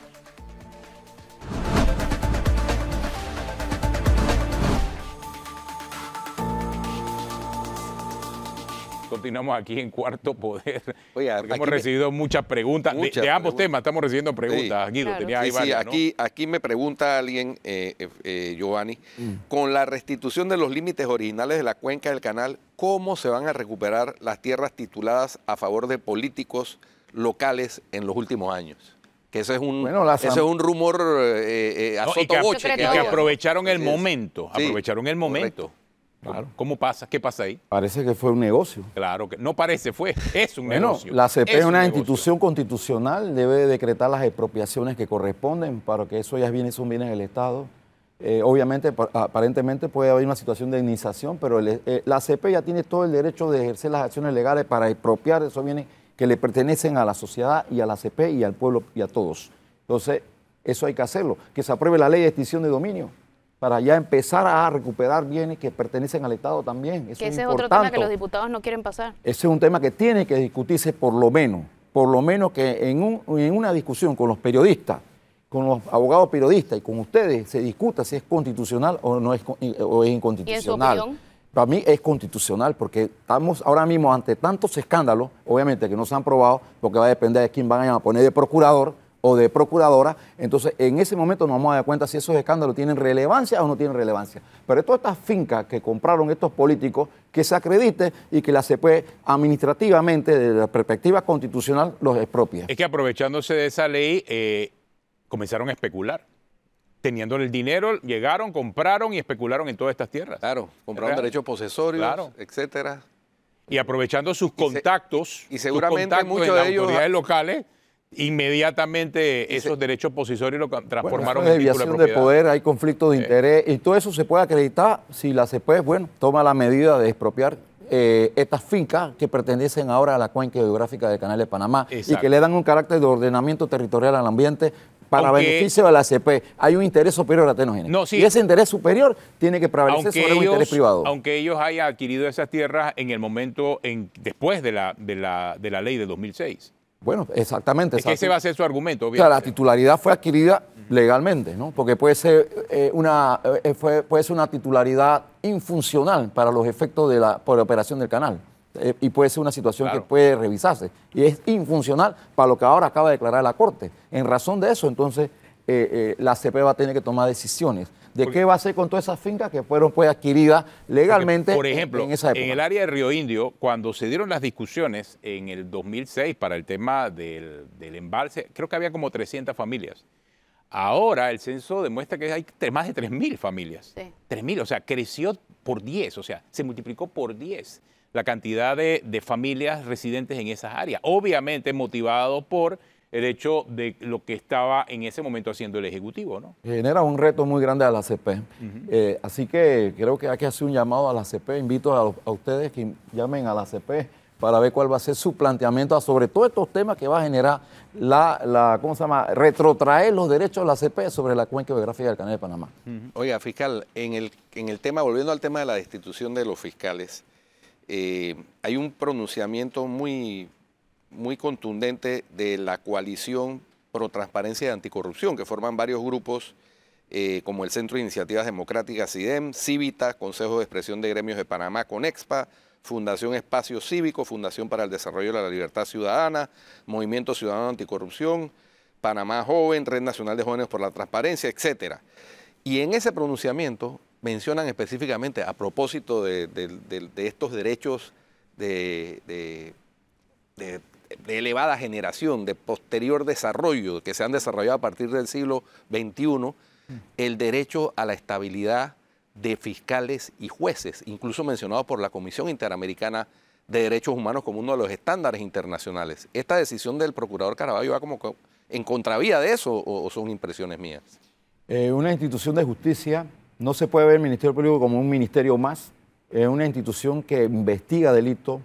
Continuamos aquí en Cuarto Poder. Oye, porque hemos recibido muchas preguntas de ambos temas. Estamos recibiendo preguntas. Sí. Guido, Claro. tenía ahí varias, ¿no? Aquí me pregunta alguien, Giovanni, con la restitución de los límites originales de la cuenca del canal, ¿cómo se van a recuperar las tierras tituladas a favor de políticos locales en los últimos años? Que ese es un, ese es un rumor a sotoboche. Que aprovecharon el momento. Sí, aprovecharon el momento. correcto. Claro. ¿Cómo pasa? ¿Qué pasa ahí? Parece que fue un negocio. Claro que no parece, es un negocio. La CP es una negocio. institución constitucional, debe decretar las expropiaciones que corresponden para que eso ya son bienes del Estado. Obviamente, aparentemente puede haber una situación de indemnización, pero la CP ya tiene todo el derecho de ejercer las acciones legales para expropiar esos bienes que le pertenecen a la sociedad y a la CP y al pueblo y a todos. Entonces, eso hay que hacerlo. Que se apruebe la ley de extinción de dominio para ya empezar a recuperar bienes que pertenecen al Estado también. Eso Que es ese es importante. otro tema que los diputados no quieren pasar. Ese es un tema que tiene que discutirse por lo menos que en una discusión con los periodistas, con los abogados periodistas y con ustedes se discuta si es constitucional o no es, o es inconstitucional. ¿Y en su opinión? Para mí es constitucional porque estamos ahora mismo ante tantos escándalos, obviamente que no se han probado, porque va a depender de quién van a poner de procurador o de procuradora. Entonces, en ese momento nos vamos a dar cuenta si esos escándalos tienen relevancia o no tienen relevancia. Pero todas estas fincas que compraron estos políticos, que se acredite y que la CP administrativamente, desde la perspectiva constitucional, los expropie. Es que aprovechándose de esa ley, comenzaron a especular. Teniendo el dinero, llegaron, compraron y especularon en todas estas tierras. Claro, compraron derechos posesorios, Claro. etcétera. Y aprovechando sus contactos, y seguramente sus contactos muchos en las de ellos autoridades locales, inmediatamente esos derechos posesorios lo transformaron en en título desviación de de propiedad. poder, hay conflictos de interés y todo eso se puede acreditar si la CP, toma la medida de expropiar estas fincas que pertenecen ahora a la cuenca geográfica del Canal de Panamá. Exacto. Y que le dan un carácter de ordenamiento territorial al ambiente para Aunque, beneficio de la CP. Hay un interés superior a Tenogene. No, sí. Y ese interés superior tiene que prevalecer sobre un interés privado. Aunque ellos hayan adquirido esas tierras en el momento, después de la ley de 2006. Bueno, exactamente. Es que ese va a ser su argumento, O sea, la obviamente. titularidad fue adquirida legalmente, ¿no? Porque puede ser puede ser una titularidad infuncional para los efectos de la operación del canal. Y puede ser una situación Claro. que puede revisarse. Y es infuncional para lo que ahora acaba de declarar la Corte. En razón de eso, entonces, la ACP va a tener que tomar decisiones de qué va a hacer con todas esas fincas que fueron pues, adquiridas legalmente Por ejemplo, en esa época. en el área de Río Indio, cuando se dieron las discusiones en el 2006 para el tema del embalse, creo que había como 300 familias. Ahora el censo demuestra que hay más de 3.000 familias. Sí. 3.000, o sea, creció por 10, o sea, se multiplicó por 10 la cantidad de familias residentes en esas áreas. Obviamente motivado por el hecho de lo que estaba en ese momento haciendo el Ejecutivo, ¿no? Genera un reto muy grande a la ACP. Así que creo que hay que hacer un llamado a la ACP. Invito a ustedes que llamen a la ACP para ver cuál va a ser su planteamiento sobre todos estos temas que va a generar ¿cómo se llama? Retrotraer los derechos de la ACP sobre la cuenca geográfica del Canal de Panamá. Oiga, fiscal, en el tema, volviendo al tema de la destitución de los fiscales, hay un pronunciamiento muy contundente de la coalición pro transparencia y anticorrupción, que forman varios grupos como el Centro de Iniciativas Democráticas CIDEM, Cívita, Consejo de Expresión de Gremios de Panamá, CONEXPA, Fundación Espacio Cívico, Fundación para el Desarrollo de la Libertad Ciudadana, Movimiento Ciudadano Anticorrupción, Panamá Joven, Red Nacional de Jóvenes por la Transparencia, etcétera. Y en ese pronunciamiento mencionan específicamente, a propósito de estos derechos de elevada generación, de posterior desarrollo, que se han desarrollado a partir del siglo XXI, el derecho a la estabilidad de fiscales y jueces, incluso mencionado por la Comisión Interamericana de Derechos Humanos como uno de los estándares internacionales. ¿Esta decisión del procurador Caraballo va como en contravía de eso o son impresiones mías? Una institución de justicia no se puede ver el Ministerio Público como un ministerio más. Es una institución que investiga delitos,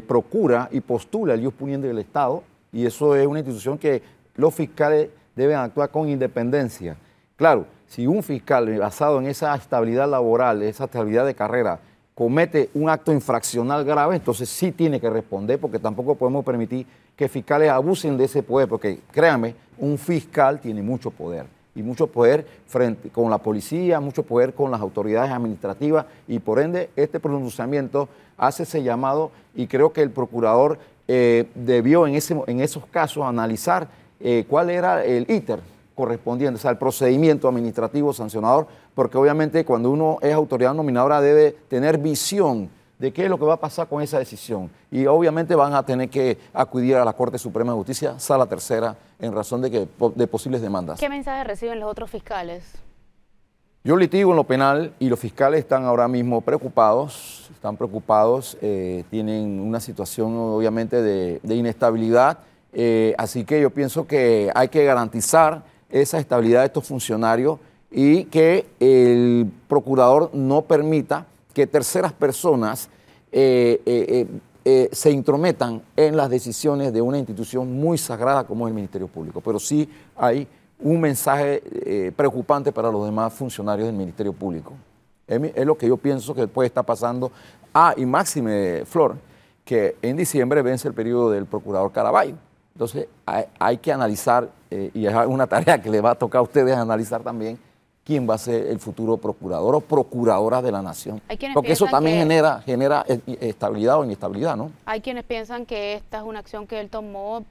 procura y postula el ius puniendi del Estado, y eso es una institución que los fiscales deben actuar con independencia. Claro, si un fiscal basado en esa estabilidad laboral, esa estabilidad de carrera, comete un acto infraccional grave, entonces sí tiene que responder, porque tampoco podemos permitir que fiscales abusen de ese poder, porque créanme, un fiscal tiene mucho poder, y mucho poder frente con la policía, mucho poder con las autoridades administrativas, y por ende este pronunciamiento hace ese llamado, y creo que el procurador debió en esos casos analizar cuál era el íter correspondiente, o sea, el procedimiento administrativo sancionador, porque obviamente cuando uno es autoridad nominadora debe tener visión de qué es lo que va a pasar con esa decisión. Y obviamente van a tener que acudir a la Corte Suprema de Justicia, Sala Tercera, en razón de posibles demandas. ¿Qué mensajes reciben los otros fiscales? Yo litigo en lo penal y los fiscales están ahora mismo preocupados, tienen una situación obviamente de inestabilidad, así que yo pienso que hay que garantizar esa estabilidad de estos funcionarios y que el procurador no permita que terceras personas se intrometan en las decisiones de una institución muy sagrada como es el Ministerio Público. Pero sí hay un mensaje preocupante para los demás funcionarios del Ministerio Público. Es lo que yo pienso que puede estar pasando. Y máxime, Flor, que en diciembre vence el periodo del procurador Caraballo. Entonces hay que analizar, y es una tarea que le va a tocar a ustedes analizar también, quién va a ser el futuro procurador o procuradora de la nación. Porque eso también genera estabilidad o inestabilidad, ¿no? Hay quienes piensan que esta es una acción que él tomó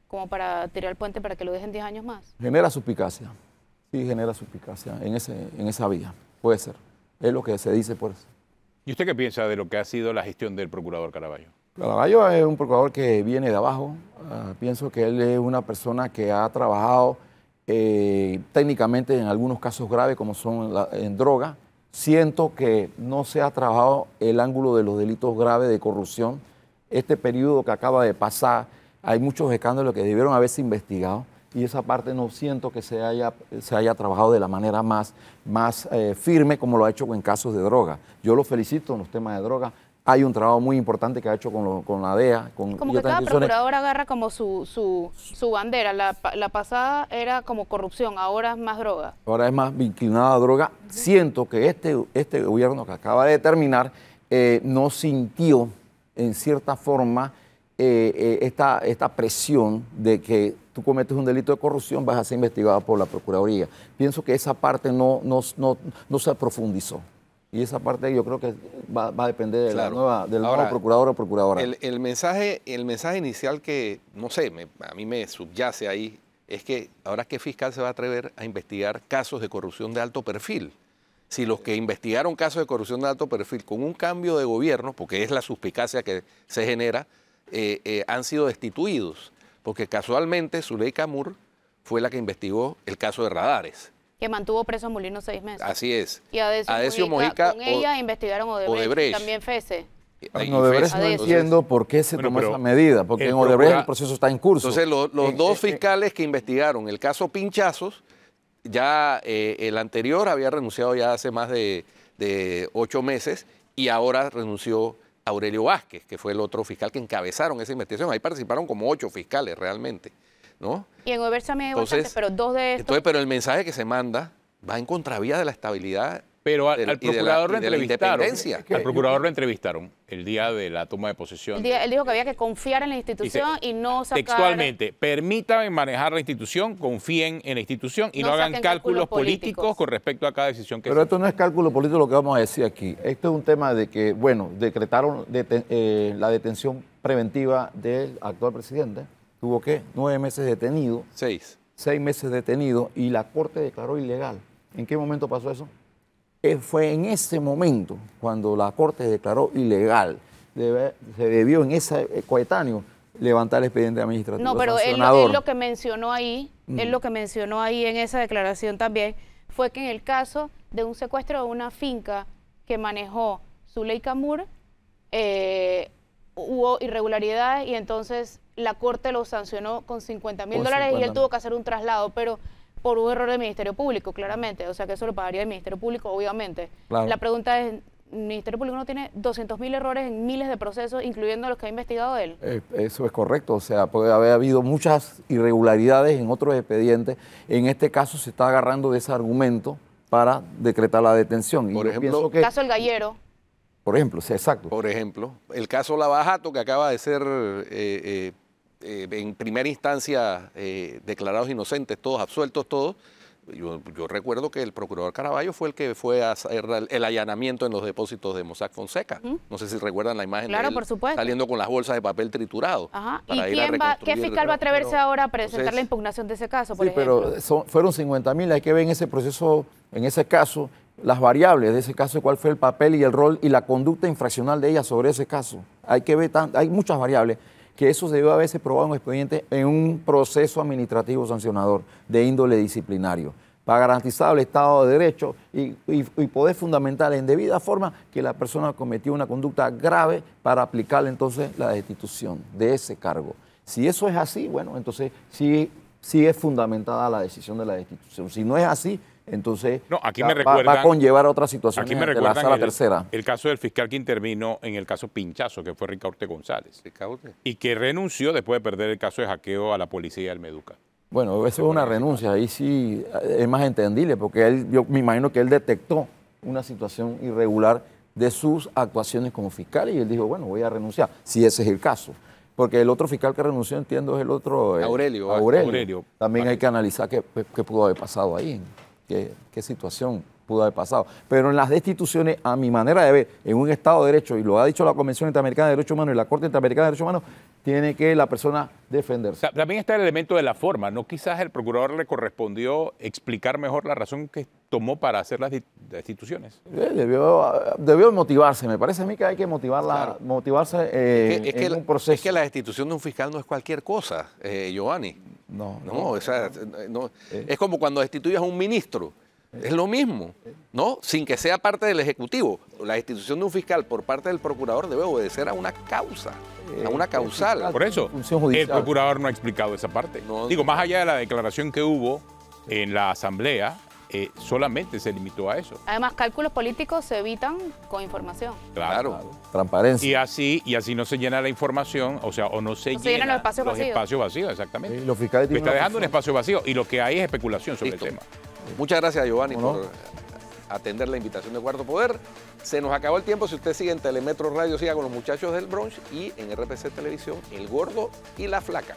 como para tirar el puente para que lo dejen 10 años más. Genera suspicacia, sí genera suspicacia en esa vía, puede ser. Es lo que se dice por eso. ¿Y usted qué piensa de lo que ha sido la gestión del procurador Caraballo? Caraballo es un procurador que viene de abajo. Pienso que él es una persona que ha trabajado técnicamente en algunos casos graves como son en droga. Siento que no se ha trabajado el ángulo de los delitos graves de corrupción. Este periodo que acaba de pasar, hay muchos escándalos que debieron haberse investigado y esa parte no siento que se haya trabajado de la manera más firme como lo ha hecho en casos de droga. Yo lo felicito en los temas de droga. Hay un trabajo muy importante que ha hecho con la DEA. Como que cada procurador agarra como su bandera. La pasada era como corrupción, ahora es más droga. Ahora es más inclinada a droga. Siento que este gobierno que acaba de terminar no sintió en cierta forma esta presión de que tú cometes un delito de corrupción, vas a ser investigado por la Procuraduría. Pienso que esa parte no se profundizó. Y esa parte yo creo que va a depender de del nuevo procurador o procuradora. El mensaje inicial que, no sé, a mí me subyace ahí, es que ahora qué fiscal se va a atrever a investigar casos de corrupción de alto perfil. Si los que investigaron casos de corrupción de alto perfil con un cambio de gobierno, porque es la suspicacia que se genera, han sido destituidos. Porque casualmente Zuleika Moore fue la que investigó el caso de radares. Que mantuvo preso a Molino 6 meses. Así es. Y Adesio Mojica con ella investigaron Odebrecht. También FESE. En Odebrecht no entiendo por qué se tomó esa medida, porque en Odebrecht el proceso está en curso. Entonces los dos fiscales que investigaron el caso Pinchazos, ya el anterior había renunciado ya hace más de 8 meses y ahora renunció Aurelio Vázquez, que fue el otro fiscal que encabezaron esa investigación. Ahí participaron como 8 fiscales realmente, ¿no? Y en Odebrecht también hay bastantes, pero 2 de estos... pero el mensaje que se manda va en contravía de la estabilidad. Pero al procurador lo entrevistaron. Al procurador lo entrevistaron el día de la toma de posesión. Él dijo que había que confiar en la institución y no sacar... Textualmente, permítanme manejar la institución, confíen en la institución y no hagan cálculos políticos con respecto a cada decisión que Pero esto no es cálculo político lo que vamos a decir aquí. Esto es un tema de que, bueno, decretaron la detención preventiva del actual presidente. Tuvo, ¿qué? 9 meses detenido. 6 meses detenido y la Corte declaró ilegal. ¿En qué momento pasó eso? Fue en ese momento cuando la Corte declaró ilegal. Se debió en ese coetáneo levantar el expediente administrativo. No, pero él lo que mencionó ahí, en esa declaración también, fue que en el caso de un secuestro de una finca que manejó Zuleika Moore, hubo irregularidades y entonces la Corte lo sancionó con $50.000 y él tuvo que hacer un traslado, pero por un error del Ministerio Público, claramente. O sea, que eso lo pagaría el Ministerio Público, obviamente. Claro. La pregunta es, ¿el Ministerio Público no tiene 200.000 errores en miles de procesos, incluyendo los que ha investigado él? Eso es correcto. O sea, puede haber habido muchas irregularidades en otros expedientes. En este caso se está agarrando de ese argumento para decretar la detención. Por ejemplo, el caso El Gallero. Por ejemplo, sí, exacto. Por ejemplo, el caso Lavajato, que acaba de ser... en primera instancia declarados inocentes, todos absueltos, todos. Yo recuerdo que el procurador Caraballo fue el que fue a hacer el allanamiento en los depósitos de Mossack Fonseca. No sé si recuerdan la imagen de él por supuesto, saliendo con las bolsas de papel triturado. Ajá. ¿Y qué fiscal va a atreverse ahora a presentar la impugnación de ese caso, por ejemplo? Pero fueron 50.000, hay que ver en ese proceso, en ese caso, las variables de ese caso, cuál fue el papel y el rol y la conducta infraccional de ella sobre ese caso. Hay que ver, hay muchas variables, que eso debió haberse probado en un expediente en un proceso administrativo sancionador de índole disciplinario, para garantizar el Estado de Derecho y poder fundamentar en debida forma que la persona cometió una conducta grave para aplicarle entonces la destitución de ese cargo. Si eso es así, bueno, entonces sí es fundamentada la decisión de la destitución. Si no es así, entonces aquí va a conllevar a otra situación de la sala tercera. El caso del fiscal que intervino en el caso Pinchazo, que fue Ricaurte González, y que renunció después de perder el caso de hackeo a la policía del Meduca. Bueno, eso es una renuncia, ahí sí es más entendible, porque yo me imagino que él detectó una situación irregular de sus actuaciones como fiscal y él dijo, bueno, voy a renunciar, si ese es el caso. Porque el otro fiscal que renunció, entiendo, es el otro... Aurelio. También hay que analizar qué pudo haber pasado ahí. ¿Qué situación pudo haber pasado? Pero en las destituciones, a mi manera de ver, en un Estado de Derecho, y lo ha dicho la Convención Interamericana de Derechos Humanos y la Corte Interamericana de Derechos Humanos, tiene que la persona defenderse. O sea, también está el elemento de la forma, ¿no? Quizás el procurador le correspondió explicar mejor la razón que tomó para hacer las destituciones. Debió motivarse, me parece a mí que hay que motivarse en un proceso. Es que la destitución de un fiscal no es cualquier cosa, Giovanni. Es como cuando destituyes a un ministro. Es lo mismo, ¿no? Sin que sea parte del Ejecutivo. La destitución de un fiscal por parte del procurador debe obedecer a una causa, a una causal. Por eso, el procurador no ha explicado esa parte. Digo, más allá de la declaración que hubo en la Asamblea, solamente se limitó a eso. Además, cálculos políticos se evitan con información. Claro. Transparencia. Y así no se llena la información, o sea, o no se llenan los espacios vacíos. Exactamente. Los fiscales está dejando un espacio vacío y lo que hay es especulación sobre el tema. Muchas gracias, Giovanni, por atender la invitación de Cuarto Poder. Se nos acabó el tiempo. Si usted sigue en Telemetro Radio, siga con los muchachos del brunch y en RPC Televisión, El Gordo y la Flaca.